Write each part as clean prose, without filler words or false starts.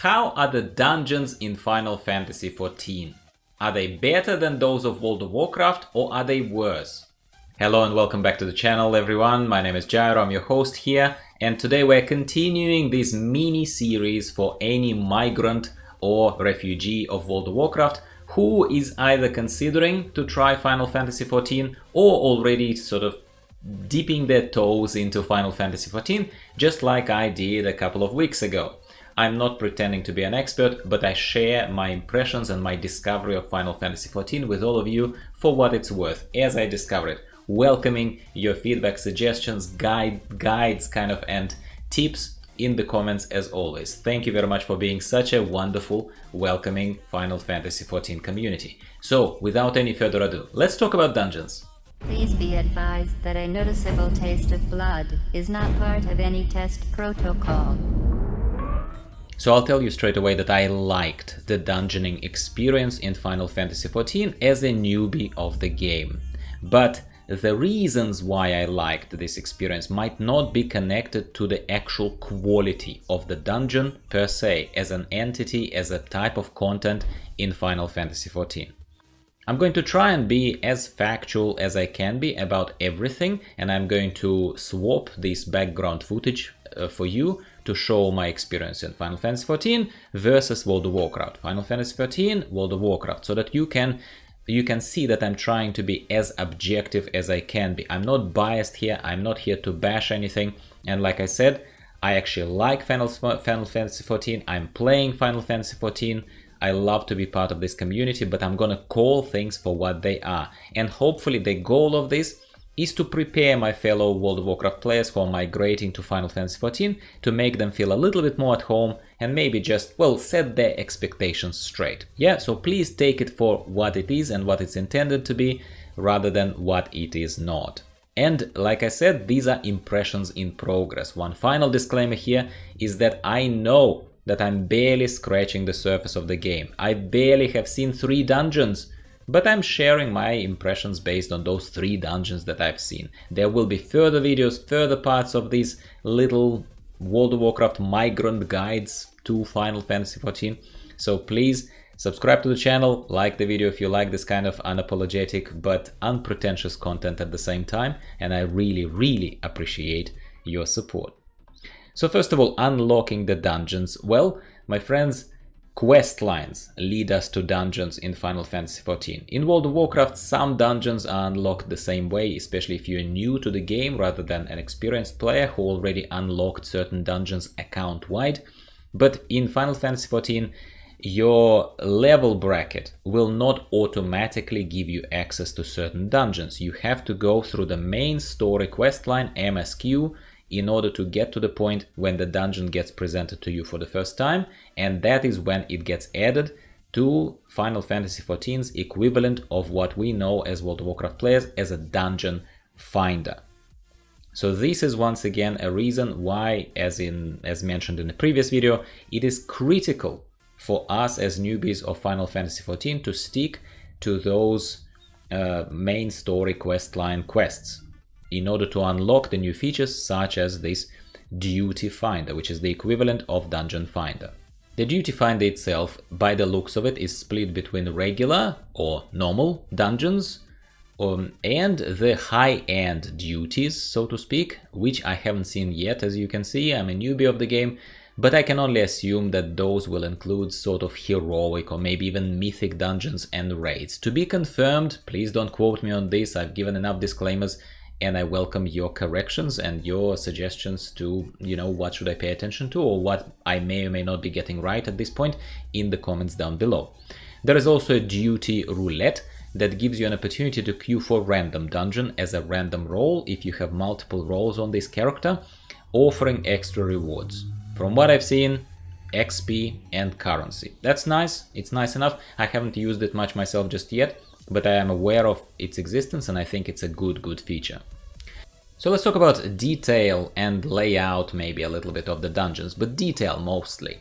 How are the dungeons in Final Fantasy XIV? Are they better than those of World of Warcraft, or are they worse? Hello and welcome back to the channel, everyone. My name is Gyro, I'm your host here, and today we're continuing this mini-series for any migrant or refugee of World of Warcraft who is either considering to try Final Fantasy XIV or already sort of dipping their toes into Final Fantasy XIV, just like I did a couple of weeks ago. I'm not pretending to be an expert, but I share my impressions and my discovery of Final Fantasy XIV with all of you for what it's worth, as I discover it, welcoming your feedback, suggestions, guides kind of, and tips in the comments as always. Thank you very much for being such a wonderful, welcoming Final Fantasy XIV community. So, without any further ado, let's talk about dungeons. Please be advised that a noticeable taste of blood is not part of any test protocol. So I'll tell you straight away that I liked the dungeoning experience in Final Fantasy XIV as a newbie of the game. But the reasons why I liked this experience might not be connected to the actual quality of the dungeon per se, as an entity, as a type of content in Final Fantasy XIV. I'm going to try and be as factual as I can be about everything, and I'm going to swap this background footage for you to show my experience in Final Fantasy XIV versus World of Warcraft. Final Fantasy XIV, World of Warcraft, so that you can see that I'm trying to be as objective as I can be. I'm not biased here, I'm not here to bash anything, and like I said, I actually like Final Fantasy XIV, I'm playing Final Fantasy XIV, I love to be part of this community, but I'm gonna call things for what they are. And hopefully the goal of this is to prepare my fellow World of Warcraft players who are migrating to Final Fantasy XIV, to make them feel a little bit more at home and maybe just, well, set their expectations straight. Yeah, so please take it for what it is and what it's intended to be, rather than what it is not. And like I said, these are impressions in progress. One final disclaimer here is that I know that I'm barely scratching the surface of the game. I barely have seen 3 dungeons, but I'm sharing my impressions based on those 3 dungeons that I've seen. There will be further videos, further parts of these little World of Warcraft migrant guides to Final Fantasy XIV. So please subscribe to the channel, like the video if you like this kind of unapologetic but unpretentious content at the same time, and I really appreciate your support. So first of all, unlocking the dungeons. Well, my friends, quest lines lead us to dungeons in Final Fantasy XIV. In World of Warcraft, some dungeons are unlocked the same way, especially if you're new to the game rather than an experienced player who already unlocked certain dungeons account-wide. But in Final Fantasy XIV, your level bracket will not automatically give you access to certain dungeons. You have to go through the main story questline, MSQ, in order to get to the point when the dungeon gets presented to you for the first time, and that is when it gets added to Final Fantasy XIV's equivalent of what we know as World of Warcraft players as a dungeon finder. So this is once again a reason why, as mentioned in the previous video, it is critical for us as newbies of Final Fantasy XIV to stick to those main story questline quests in order to unlock the new features such as this Duty Finder, which is the equivalent of Dungeon Finder. The Duty Finder itself, by the looks of it, is split between regular or normal dungeons and the high-end duties, so to speak, which I haven't seen yet. As you can see, I'm a newbie of the game, but I can only assume that those will include sort of heroic or maybe even mythic dungeons and raids. To be confirmed, please don't quote me on this, I've given enough disclaimers, and I welcome your corrections and your suggestions to, what should I pay attention to, or what I may or may not be getting right at this point in the comments down below. There is also a duty roulette that gives you an opportunity to queue for random dungeon as a random roll if you have multiple rolls on this character, offering extra rewards. From what I've seen, XP and currency. That's nice, it's nice enough. I haven't used it much myself just yet, but I am aware of its existence and I think it's a good feature. So let's talk about detail and layout, maybe a little bit of the dungeons, but detail mostly.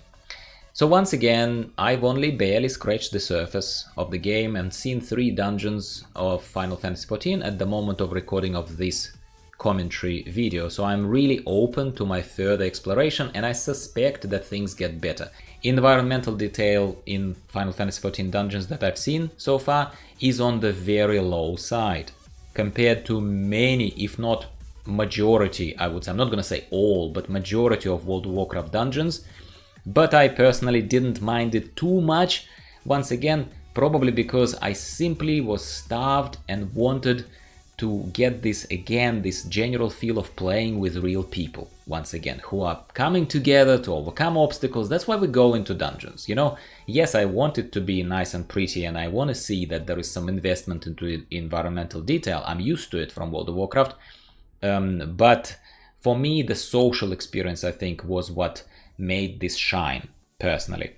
So once again, I've only barely scratched the surface of the game and seen 3 dungeons of Final Fantasy XIV at the moment of recording of this commentary video, so I'm really open to my further exploration, and I suspect that things get better. environmental detail in Final Fantasy XIV dungeons that I've seen so far is on the very low side compared to many, if not majority, I would say, I'm not gonna say all, but majority of World of Warcraft dungeons. But I personally didn't mind it too much, once again, probably because I simply was starved and wanted to get this general feel of playing with real people, once again, who are coming together to overcome obstacles. That's why we go into dungeons, you know. Yes, I want it to be nice and pretty, and I want to see that there is some investment into environmental detail. I'm used to it from World of Warcraft, but for me, the social experience, I think, was what made this shine, personally.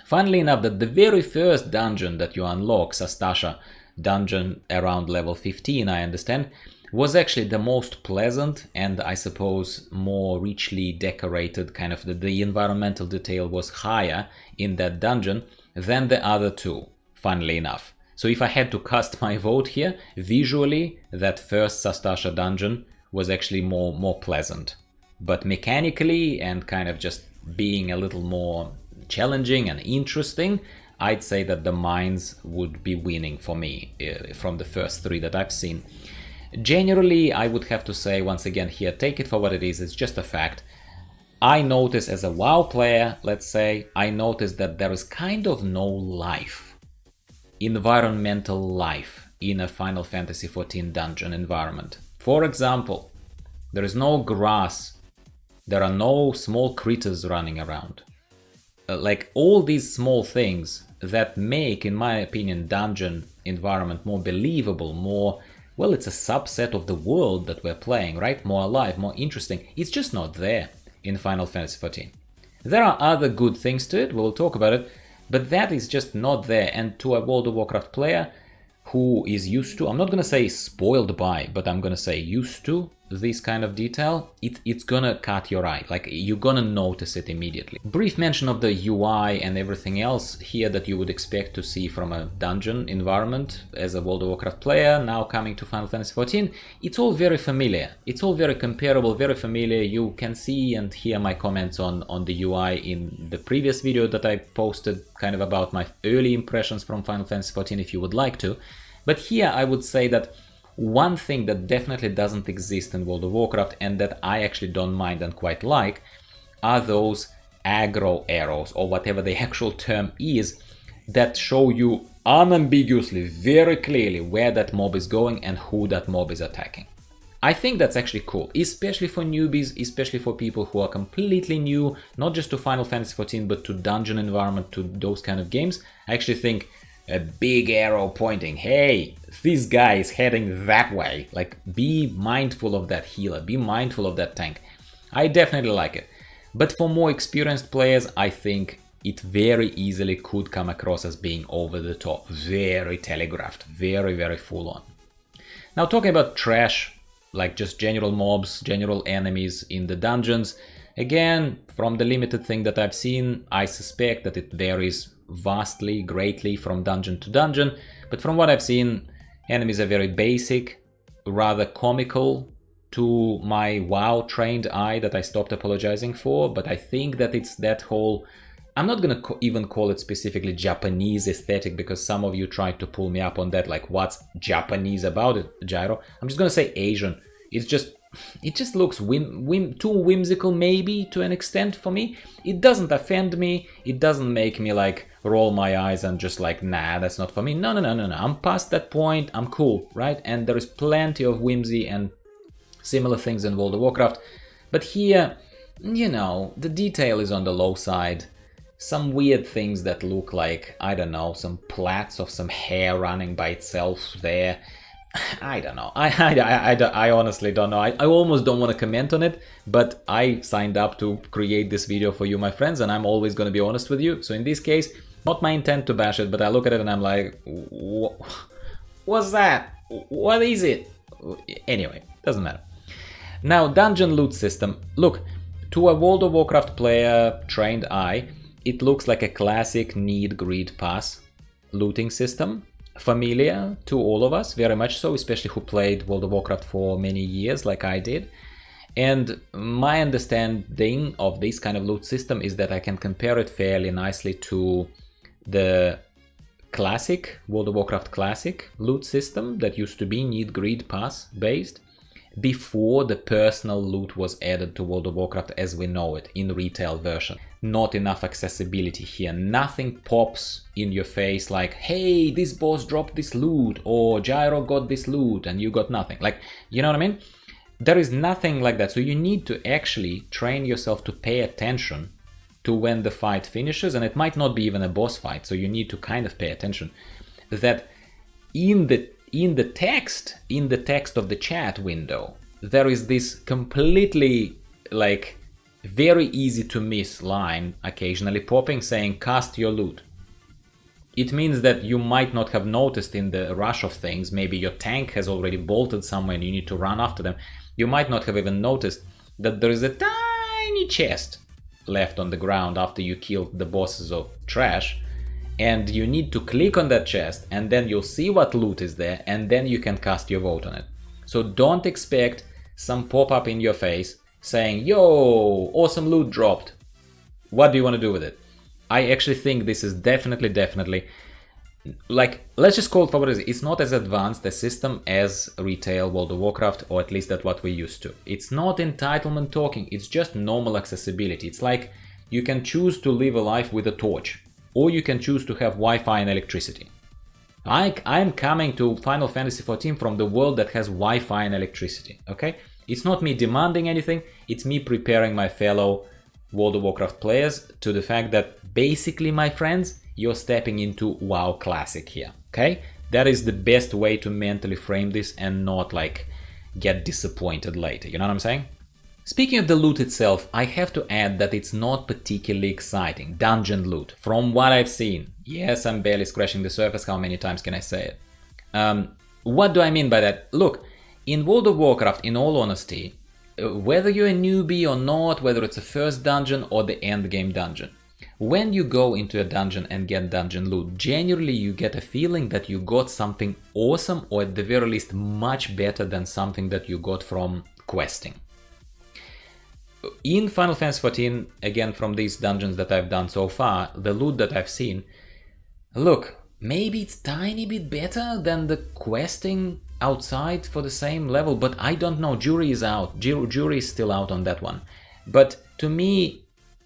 Funnily enough, that the very first dungeon that you unlock, Sastasha dungeon around level 15, I understand, was actually the most pleasant and I suppose more richly decorated, kind of the environmental detail was higher in that dungeon than the other two, funnily enough. So if I had to cast my vote here, visually that first Sastasha dungeon was actually more pleasant. But mechanically and kind of just being a little more challenging and interesting, I'd say that the mines would be winning for me from the first three that I've seen. Generally, I would have to say, once again here, take it for what it is, it's just a fact. I notice as a WoW player, let's say, I notice that there is kind of no life, environmental life, in a Final Fantasy XIV dungeon environment. For example, there is no grass, there are no small critters running around. Like all these small things that make, in my opinion, dungeon environment more believable, more, well, it's a subset of the world that we're playing, right? More alive, more interesting. It's just not there in Final Fantasy XIV. There are other good things to it, we'll talk about it, but that is just not there. And to a World of Warcraft player who is used to, I'm not gonna say spoiled by, but I'm gonna say used to this kind of detail, it's gonna cut your eye, like you're gonna notice it immediately. Brief mention of the UI and everything else here that you would expect to see from a dungeon environment as a World of Warcraft player now coming to Final Fantasy XIV. It's all very familiar, it's all very comparable, very familiar. You can see and hear my comments on the UI in the previous video that I posted, kind of about my early impressions from Final Fantasy XIV, if you would like to. But here I would say that one thing that definitely doesn't exist in World of Warcraft and that I actually don't mind and quite like are those aggro arrows, or whatever the actual term is, that show you unambiguously, very clearly where that mob is going and who that mob is attacking. I think that's actually cool, especially for newbies, especially for people who are completely new, not just to Final Fantasy XIV, but to dungeon environment, to those kind of games. I actually think a big arrow pointing, hey, this guy is heading that way. Like, be mindful of that healer, be mindful of that tank. I definitely like it. But for more experienced players, I think it very easily could come across as being over the top, very telegraphed, very full on. Now, talking about trash, like just general mobs, general enemies in the dungeons, again, from the limited thing that I've seen, I suspect that it varies vastly, greatly from dungeon to dungeon, but from what I've seen, enemies are very basic, rather comical to my WoW trained eye that I stopped apologizing for. But I think that it's that whole, I'm not gonna even call it specifically Japanese aesthetic, because some of you tried to pull me up on that, like, what's Japanese about it, Gyro? I'm just gonna say Asian. It just looks too whimsical, maybe, to an extent for me. It doesn't offend me, it doesn't make me like roll my eyes and just like, nah, that's not for me. No, I'm past that point, I'm cool, right? And there is plenty of whimsy and similar things in World of Warcraft. But here, you know, the detail is on the low side. Some weird things that look like, I don't know, some plaits of some hair running by itself there. I don't know. I honestly don't know. I almost don't want to comment on it, but I signed up to create this video for you, my friends, and I'm always going to be honest with you. So in this case, not my intent to bash it, but I look at it and I'm like, what's that? What is it? Anyway, doesn't matter. Now, dungeon loot system. Look, to a World of Warcraft player trained eye, it looks like a classic need, greed, pass looting system. Familiar to all of us, very much so, especially who played World of Warcraft for many years like I did. And my understanding of this kind of loot system is that I can compare it fairly nicely to the classic, World of Warcraft classic loot system that used to be need, greed, pass based before the personal loot was added to World of Warcraft as we know it in retail version. Not enough accessibility here. Nothing pops in your face like, hey, this boss dropped this loot, or Gyro got this loot and you got nothing. Like, you know what I mean? There is nothing like that. So you need to actually train yourself to pay attention to when the fight finishes, and it might not be even a boss fight, so you need to kind of pay attention that in the text of the chat window, there is this completely like very easy to miss line occasionally popping saying cast your loot. It means that you might not have noticed in the rush of things, maybe your tank has already bolted somewhere and you need to run after them. You might not have even noticed that there is a tiny chest left on the ground after you killed the bosses of trash, and you need to click on that chest and then you'll see what loot is there, and then you can cast your vote on it. So don't expect some pop-up in your face saying, yo, awesome loot dropped, what do you want to do with it? I actually think this is definitely like, let's just call it for what it is. It's not as advanced a system as retail World of Warcraft, or at least that's what we're used to. It's not entitlement talking, it's just normal accessibility. It's like you can choose to live a life with a torch, or you can choose to have Wi-Fi and electricity. I'm coming to Final Fantasy XIV from the world that has Wi-Fi and electricity, okay? It's not me demanding anything, it's me preparing my fellow World of Warcraft players to the fact that basically, my friends, you're stepping into WoW Classic here, okay? That is the best way to mentally frame this and not like get disappointed later, you know what I'm saying? Speaking of the loot itself, I have to add that it's not particularly exciting. Dungeon loot, from what I've seen. Yes, I'm barely scratching the surface, how many times can I say it? What do I mean by that? Look, in World of Warcraft, in all honesty, whether you're a newbie or not, whether it's a first dungeon or the end game dungeon, when you go into a dungeon and get dungeon loot, generally you get a feeling that you got something awesome, or at the very least much better than something that you got from questing. In Final Fantasy XIV, again from these dungeons that I've done so far, the loot that I've seen, look, maybe it's tiny bit better than the questing outside for the same level, but I don't know, jury is out, jury is still out on that one. But to me,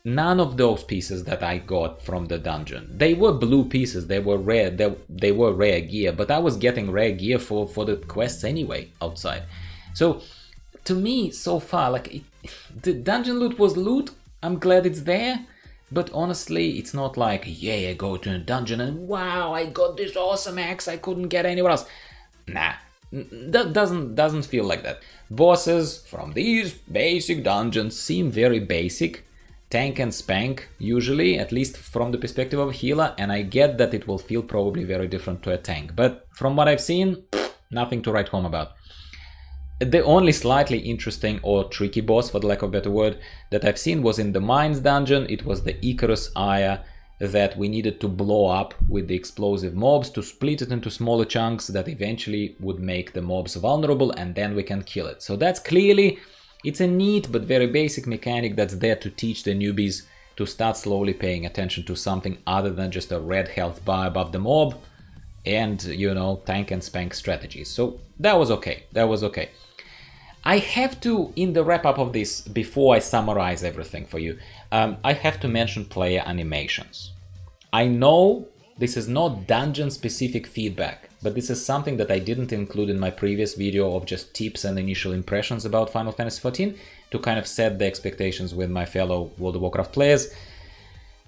none of those pieces that I got from the dungeon, they were blue pieces, they were rare, they were rare gear, but I was getting rare gear for the quests anyway outside. So to me, so far, like, the dungeon loot was loot, I'm glad it's there, but honestly, it's not like, yeah, I go to a dungeon and wow, I got this awesome axe I couldn't get anywhere else. Nah, that doesn't feel like that. Bosses from these basic dungeons seem very basic, tank and spank usually, at least from the perspective of a healer, and I get that it will feel probably very different to a tank, but from what I've seen, nothing to write home about. The only slightly interesting or tricky boss, for the lack of a better word, that I've seen was in the Mines dungeon. It was the Icarus Aya that we needed to blow up with the explosive mobs to split it into smaller chunks that eventually would make the mobs vulnerable, and then we can kill it. So that's clearly, it's a neat but very basic mechanic that's there to teach the newbies to start slowly paying attention to something other than just a red health bar above the mob and, you know, tank and spank strategies. So that was okay, that was okay. I have to, in the wrap-up of this, before I summarize everything for you, I have to mention player animations. I know this is not dungeon-specific feedback, but this is something that I didn't include in my previous video of just tips and initial impressions about Final Fantasy XIV to kind of set the expectations with my fellow World of Warcraft players.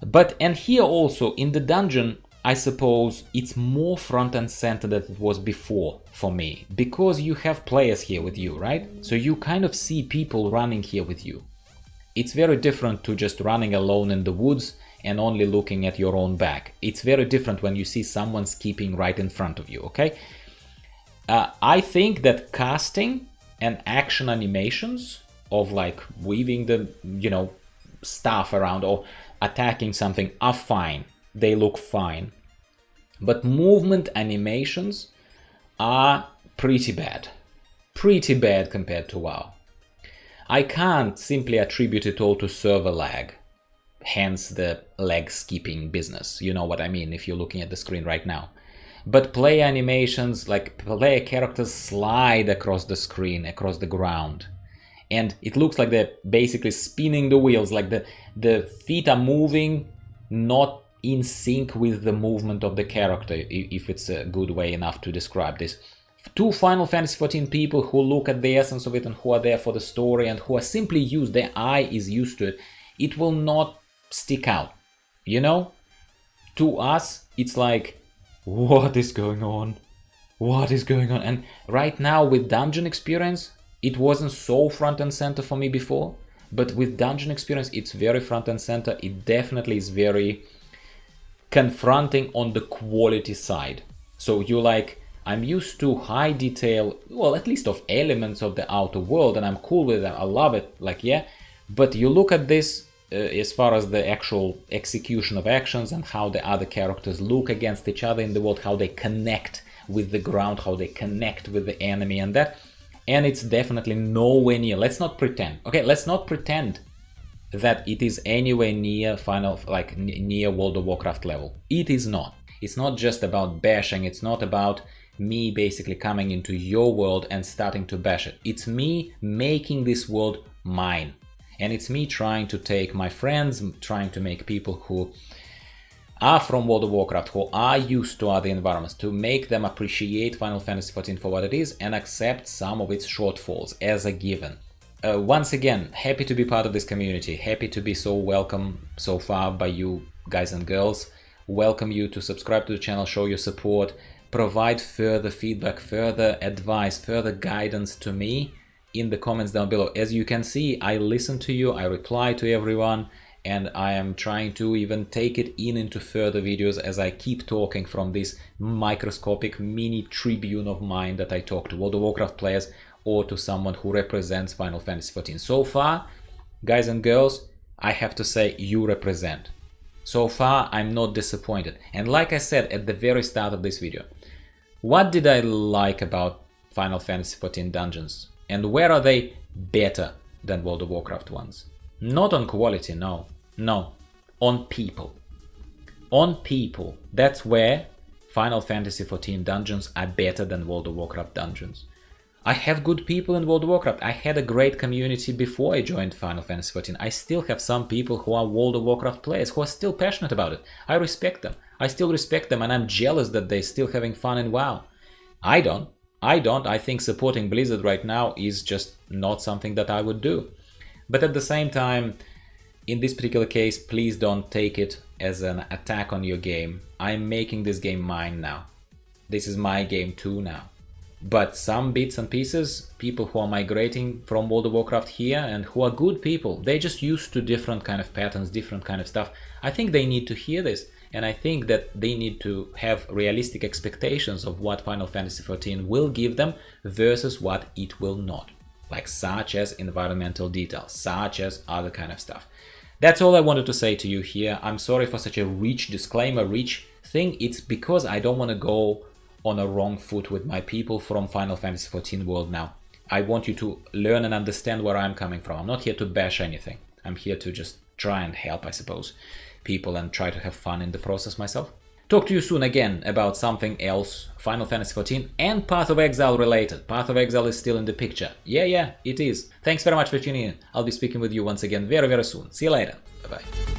But, and here also, in the dungeon, I suppose it's more front and center than it was before for me, because you have players here with you, right? So you kind of see people running here with you. It's very different to just running alone in the woods and only looking at your own back. It's very different when you see someone skipping right in front of you, okay? I think that casting and action animations of like weaving the, you know, stuff around or attacking something are fine. They look fine, but movement animations are pretty bad compared to WoW. I can't simply attribute it all to server lag, hence the lag skipping business. You know what I mean if you're looking at the screen right now. But player animations, like player characters slide across the screen, across the ground. And it looks like they're basically spinning the wheels, like the feet are moving, not in sync with the movement of the character, if it's a good way enough to describe this. Two Final Fantasy XIV people who look at the essence of it and who are there for the story and who are simply used, their eye is used to it, it will not stick out, you know? To us, it's like, what is going on? What is going on? And right now with dungeon experience, it wasn't so front and center for me before, but with dungeon experience, it's very front and center. It definitely is very confronting on the quality side. So you're like, I'm used to high detail, well, at least of elements of the outer world, and I'm cool with it, I love it, like, yeah. But you look at this as far as the actual execution of actions and how the other characters look against each other in the world, how they connect with the ground, how they connect with the enemy and that. And it's definitely nowhere near, let's not pretend, okay, let's not pretend that it is anywhere near near World of Warcraft level. It is not. It's not just about bashing, it's not about me basically coming into your world and starting to bash it. It's me making this world mine. And it's me trying to take my friends, trying to make people who are from World of Warcraft, who are used to other environments, to make them appreciate Final Fantasy XIV for what it is and accept some of its shortfalls as a given. Once again, happy to be part of this community, happy to be so welcome so far by you guys and girls. Welcome you to subscribe to the channel, show your support, provide further feedback, further advice, further guidance to me in the comments down below. As you can see, I listen to you, I reply to everyone, and I am trying to even take it into further videos as I keep talking from this microscopic mini tribune of mine that I talk to World of Warcraft players or to someone who represents Final Fantasy XIV. So far, guys and girls, I have to say you represent. So far, I'm not disappointed. And like I said at the very start of this video, what did I like about Final Fantasy XIV dungeons? And where are they better than World of Warcraft ones? Not on quality, no. No. On people. On people. That's where Final Fantasy XIV dungeons are better than World of Warcraft dungeons. I have good people in World of Warcraft. I had a great community before I joined Final Fantasy XIV. I still have some people who are World of Warcraft players who are still passionate about it. I respect them. I still respect them and I'm jealous that they're still having fun in WoW. I don't. I think supporting Blizzard right now is just not something that I would do. But at the same time, in this particular case, please don't take it as an attack on your game. I'm making this game mine now. This is my game too now. But some bits and pieces, people who are migrating from World of Warcraft here and who are good people, they're just used to different kind of patterns, different kind of stuff. I think they need to hear this. And I think that they need to have realistic expectations of what Final Fantasy XIV will give them versus what it will not. Like such as environmental detail, such as other kind of stuff. That's all I wanted to say to you here. I'm sorry for such a rich disclaimer, rich thing. It's because I don't want to go on a wrong foot with my people from Final Fantasy XIV world now. I want you to learn and understand where I'm coming from. I'm not here to bash anything. I'm here to just try and help, I suppose, people and try to have fun in the process myself. Talk to you soon again about something else, Final Fantasy XIV and Path of Exile related. Path of Exile is still in the picture. Yeah, it is. Thanks very much for tuning in. I'll be speaking with you once again very, very soon. See you later. Bye-bye.